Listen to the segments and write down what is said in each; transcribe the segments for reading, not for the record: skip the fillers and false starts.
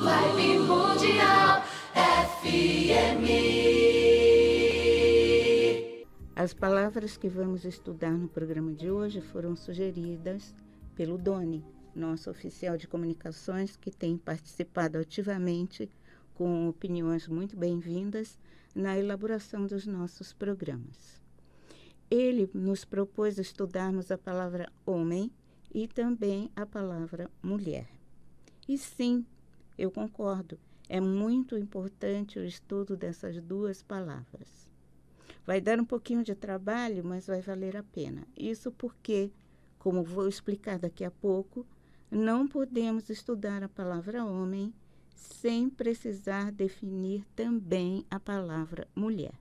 Vibe Mundial FM. As palavras que vamos estudar no programa de hoje foram sugeridas pelo Doni, nosso oficial de comunicações, que tem participado ativamente com opiniões muito bem-vindas na elaboração dos nossos programas. Ele nos propôs estudarmos a palavra homem e também a palavra mulher. E sim, eu concordo, é muito importante o estudo dessas duas palavras. Vai dar um pouquinho de trabalho, mas vai valer a pena. Isso porque, como vou explicar daqui a pouco, não podemos estudar a palavra homem sem precisar definir também a palavra mulher.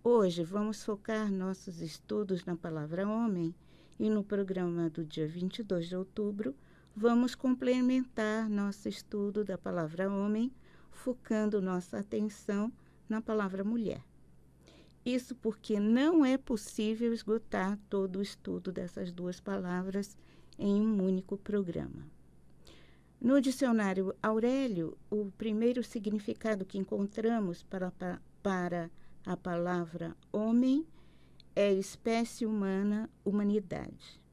Hoje vamos focar nossos estudos na palavra homem e no programa do dia 22 de outubro vamos complementar nosso estudo da palavra homem, focando nossa atenção na palavra mulher. Isso porque não é possível esgotar todo o estudo dessas duas palavras em um único programa. No dicionário Aurélio, o primeiro significado que encontramos para a palavra homem é espécie humana, humanidade.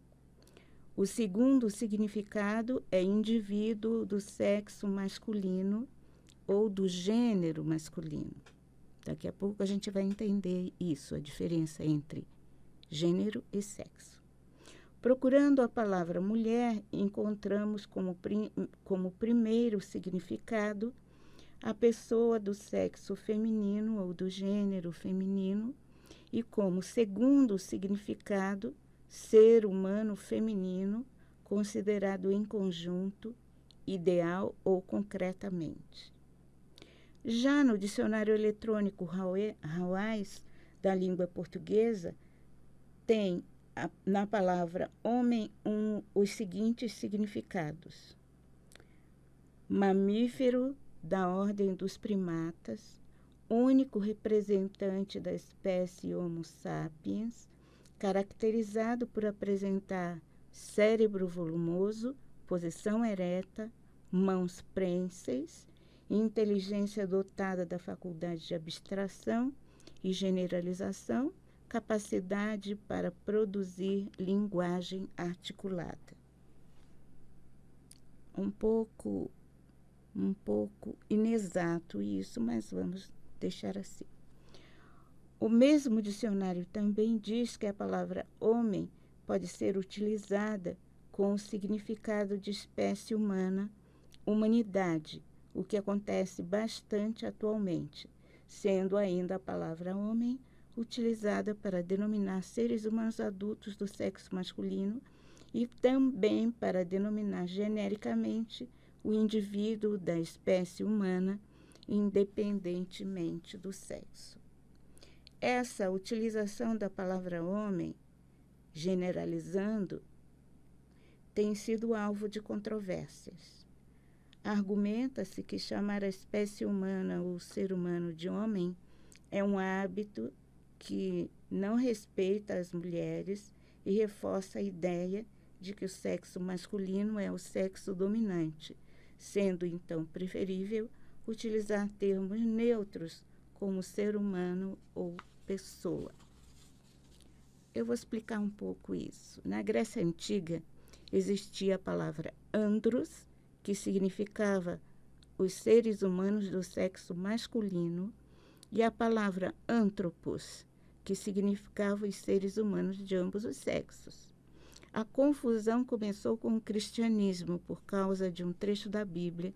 O segundo significado é indivíduo do sexo masculino ou do gênero masculino. Daqui a pouco a gente vai entender isso, a diferença entre gênero e sexo. Procurando a palavra mulher, encontramos como primeiro significado a pessoa do sexo feminino ou do gênero feminino e como segundo significado, ser humano feminino, considerado em conjunto, ideal ou concretamente. Já no dicionário eletrônico Hawais da língua portuguesa, tem na palavra homem os seguintes significados: mamífero da ordem dos primatas, único representante da espécie Homo sapiens, caracterizado por apresentar cérebro volumoso, posição ereta, mãos prênseis, inteligência dotada da faculdade de abstração e generalização, capacidade para produzir linguagem articulada. Um pouco inexato isso, mas vamos deixar assim. O mesmo dicionário também diz que a palavra homem pode ser utilizada com o significado de espécie humana, humanidade, o que acontece bastante atualmente, sendo ainda a palavra homem utilizada para denominar seres humanos adultos do sexo masculino e também para denominar genericamente o indivíduo da espécie humana, independentemente do sexo. Essa utilização da palavra homem, generalizando, tem sido alvo de controvérsias. Argumenta-se que chamar a espécie humana ou o ser humano de homem é um hábito que não respeita as mulheres e reforça a ideia de que o sexo masculino é o sexo dominante, sendo então preferível utilizar termos neutros como ser humano ou pessoa. Eu vou explicar um pouco isso. Na Grécia Antiga existia a palavra andros, que significava os seres humanos do sexo masculino, e a palavra anthropos, que significava os seres humanos de ambos os sexos. A confusão começou com o cristianismo por causa de um trecho da Bíblia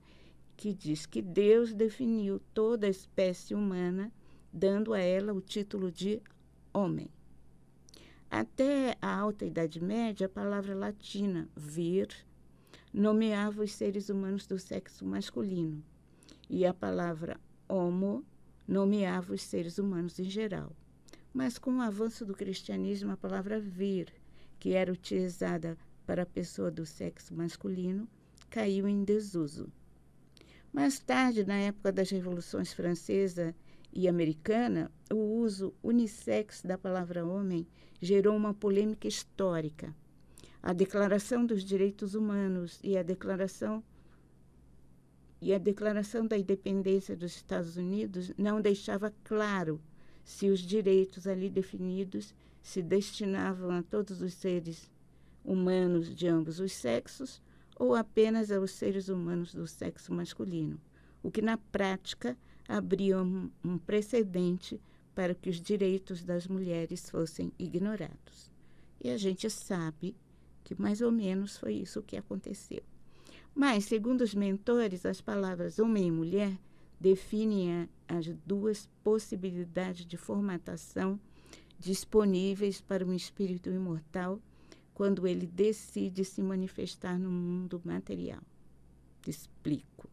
que diz que Deus definiu toda a espécie humana, dando a ela o título de homem. Até a Alta Idade Média, a palavra latina vir nomeava os seres humanos do sexo masculino e a palavra homo nomeava os seres humanos em geral. Mas com o avanço do cristianismo, a palavra vir, que era utilizada para a pessoa do sexo masculino, caiu em desuso. Mais tarde, na época das revoluções francesa e americana, o uso unissex da palavra homem gerou uma polêmica histórica. A Declaração dos Direitos Humanos e a Declaração E a Declaração da Independência dos Estados Unidos não deixava claro se os direitos ali definidos se destinavam a todos os seres humanos de ambos os sexos ou apenas aos seres humanos do sexo masculino, o que na prática abria um precedente para que os direitos das mulheres fossem ignorados. E a gente sabe que mais ou menos foi isso que aconteceu. Mas, segundo os mentores, as palavras homem e mulher definem as duas possibilidades de formatação disponíveis para um espírito imortal quando ele decide se manifestar no mundo material. Explico.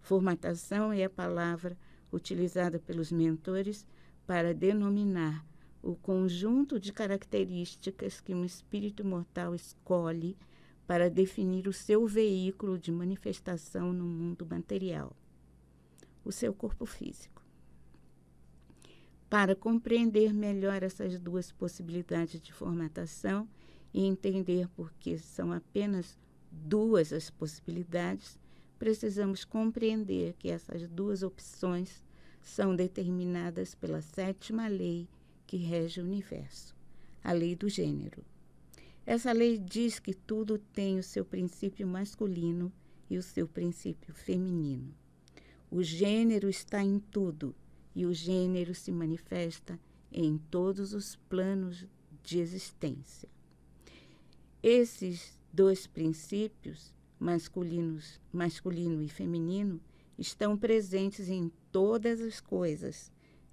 Formatação é a palavra utilizada pelos mentores para denominar o conjunto de características que um espírito imortal escolhe para definir o seu veículo de manifestação no mundo material, o seu corpo físico. Para compreender melhor essas duas possibilidades de formatação e entender por que são apenas duas as possibilidades, precisamos compreender que essas duas opções são determinadas pela 7ª lei que rege o universo, a lei do gênero. Essa lei diz que tudo tem o seu princípio masculino e o seu princípio feminino. O gênero está em tudo e o gênero se manifesta em todos os planos de existência. Esses dois princípios, masculino e feminino, estão presentes em todas as coisas,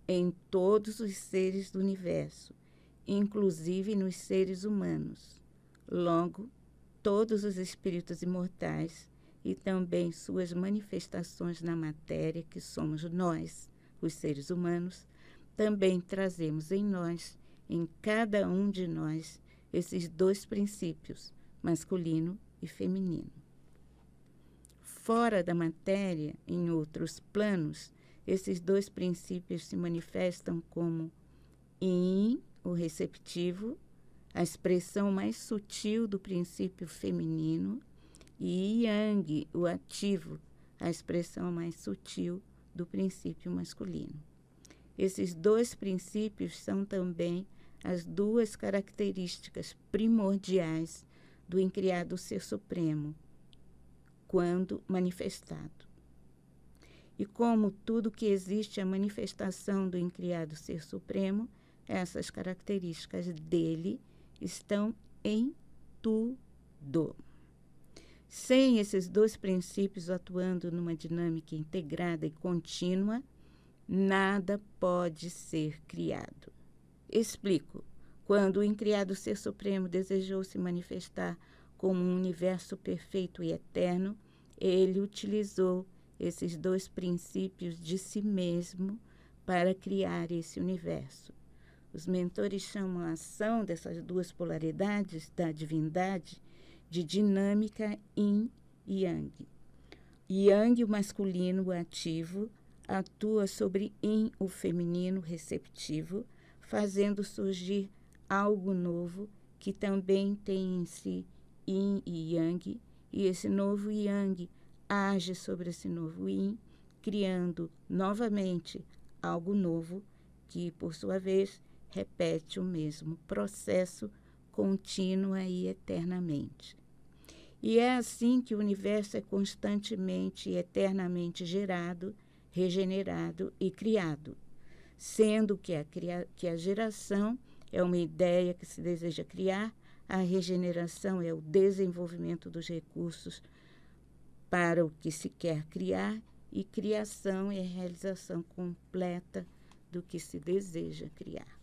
em todos os seres do universo, inclusive nos seres humanos. Logo, todos os espíritos imortais e também suas manifestações na matéria, que somos nós, os seres humanos, também trazemos em nós, em cada um de nós, esses dois princípios, masculino e feminino. Fora da matéria, em outros planos, esses dois princípios se manifestam como yin, o receptivo, a expressão mais sutil do princípio feminino, e yang, o ativo, a expressão mais sutil do princípio masculino. Esses dois princípios são também as duas características primordiais do incriado Ser Supremo, quando manifestado. E como tudo que existe é a manifestação do incriado Ser Supremo, essas características dele estão em tudo. Sem esses dois princípios atuando numa dinâmica integrada e contínua, nada pode ser criado. Explico. Quando o incriado Ser Supremo desejou se manifestar como um universo perfeito e eterno, ele utilizou esses dois princípios de si mesmo para criar esse universo. Os mentores chamam a ação dessas duas polaridades da divindade de dinâmica yin e yang. Yang, o masculino, o ativo, atua sobre yin, o feminino, receptivo, fazendo surgir algo novo que também tem em si yin e yang, e esse novo yang age sobre esse novo yin, criando novamente algo novo que, por sua vez, repete o mesmo processo contínua e eternamente. E é assim que o universo é constantemente e eternamente gerado, regenerado e criado, sendo que a geração é uma ideia que se deseja criar, a regeneração é o desenvolvimento dos recursos para o que se quer criar, e criação é a realização completa do que se deseja criar.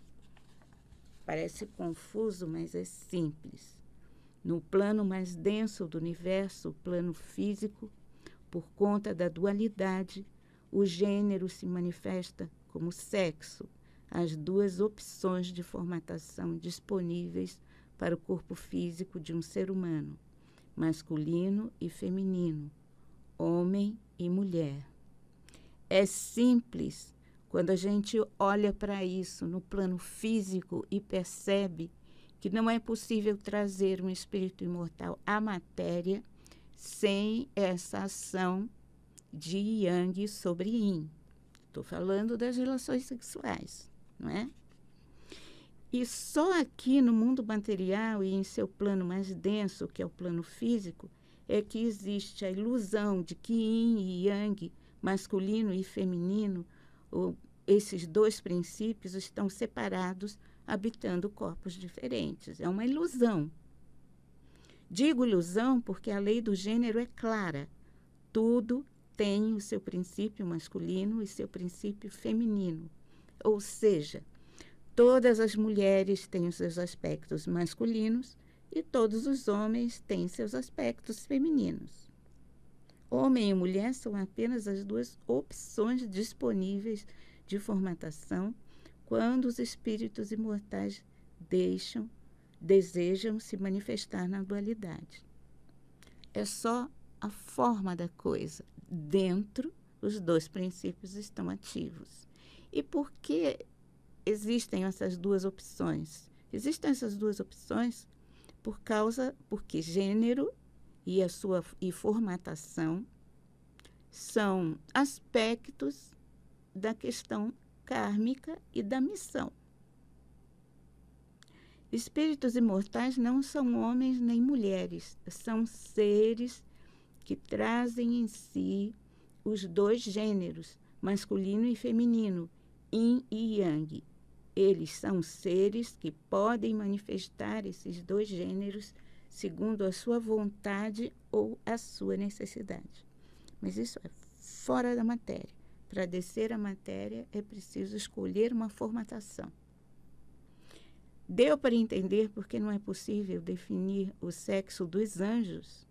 Parece confuso, mas é simples. No plano mais denso do universo, o plano físico, por conta da dualidade, o gênero se manifesta como sexo, as duas opções de formatação disponíveis para o corpo físico de um ser humano, masculino e feminino, homem e mulher. É simples quando a gente olha para isso no plano físico e percebe que não é possível trazer um espírito imortal à matéria sem essa ação de Yang sobre Yin. Estou falando das relações sexuais, não é? E só aqui no mundo material e em seu plano mais denso, que é o plano físico, é que existe a ilusão de que Yin e Yang, masculino e feminino, esses dois princípios estão separados, habitando corpos diferentes. É uma ilusão. Digo ilusão porque a lei do gênero é clara. Tudo tem o seu princípio masculino e seu princípio feminino. Ou seja, todas as mulheres têm os seus aspectos masculinos e todos os homens têm seus aspectos femininos. Homem e mulher são apenas as duas opções disponíveis de formatação quando os espíritos imortais desejam se manifestar na dualidade. É só a forma da coisa. Dentro, os dois princípios estão ativos. E por que existem essas duas opções? Existem essas duas opções porque gênero e formatação são aspectos da questão kármica e da missão. Espíritos imortais não são homens nem mulheres, são seres que trazem em si os dois gêneros, masculino e feminino, Yin e Yang. Eles são seres que podem manifestar esses dois gêneros segundo a sua vontade ou a sua necessidade. Mas isso é fora da matéria. Para descer a matéria, é preciso escolher uma formatação. Deu para entender porque não é possível definir o sexo dos anjos?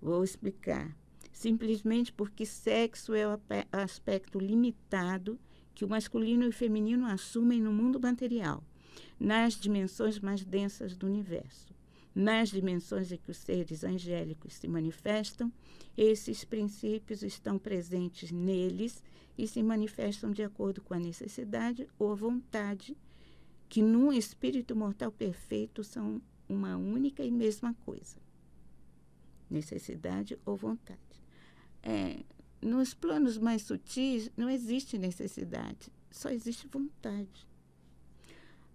Vou explicar. Simplesmente porque sexo é o aspecto limitado que o masculino e o feminino assumem no mundo material, nas dimensões mais densas do universo. Nas dimensões em que os seres angélicos se manifestam, esses princípios estão presentes neles e se manifestam de acordo com a necessidade ou a vontade, que num espírito mortal perfeito são uma única e mesma coisa. Necessidade ou vontade. Nos planos mais sutis não existe necessidade, só existe vontade.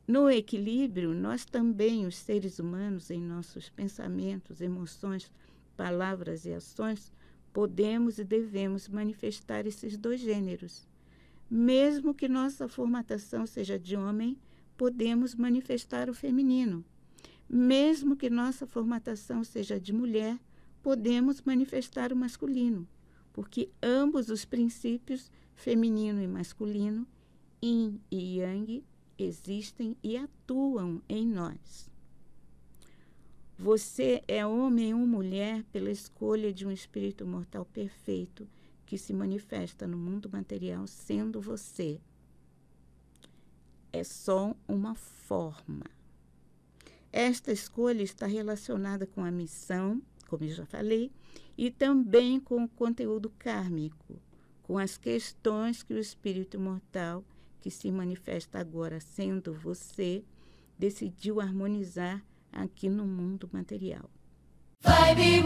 No equilíbrio, nós também, os seres humanos, em nossos pensamentos, emoções, palavras e ações, podemos e devemos manifestar esses dois gêneros. Mesmo que nossa formatação seja de homem, podemos manifestar o feminino. Mesmo que nossa formatação seja de mulher, podemos manifestar o masculino, porque ambos os princípios, feminino e masculino, Yin e Yang, existem e atuam em nós. Você é homem ou mulher pela escolha de um espírito mortal perfeito que se manifesta no mundo material sendo você. É só uma forma. Esta escolha está relacionada com a missão, como eu já falei, e também com o conteúdo kármico, com as questões que o espírito mortal, que se manifesta agora sendo você, decidiu harmonizar aqui no mundo material. Vibe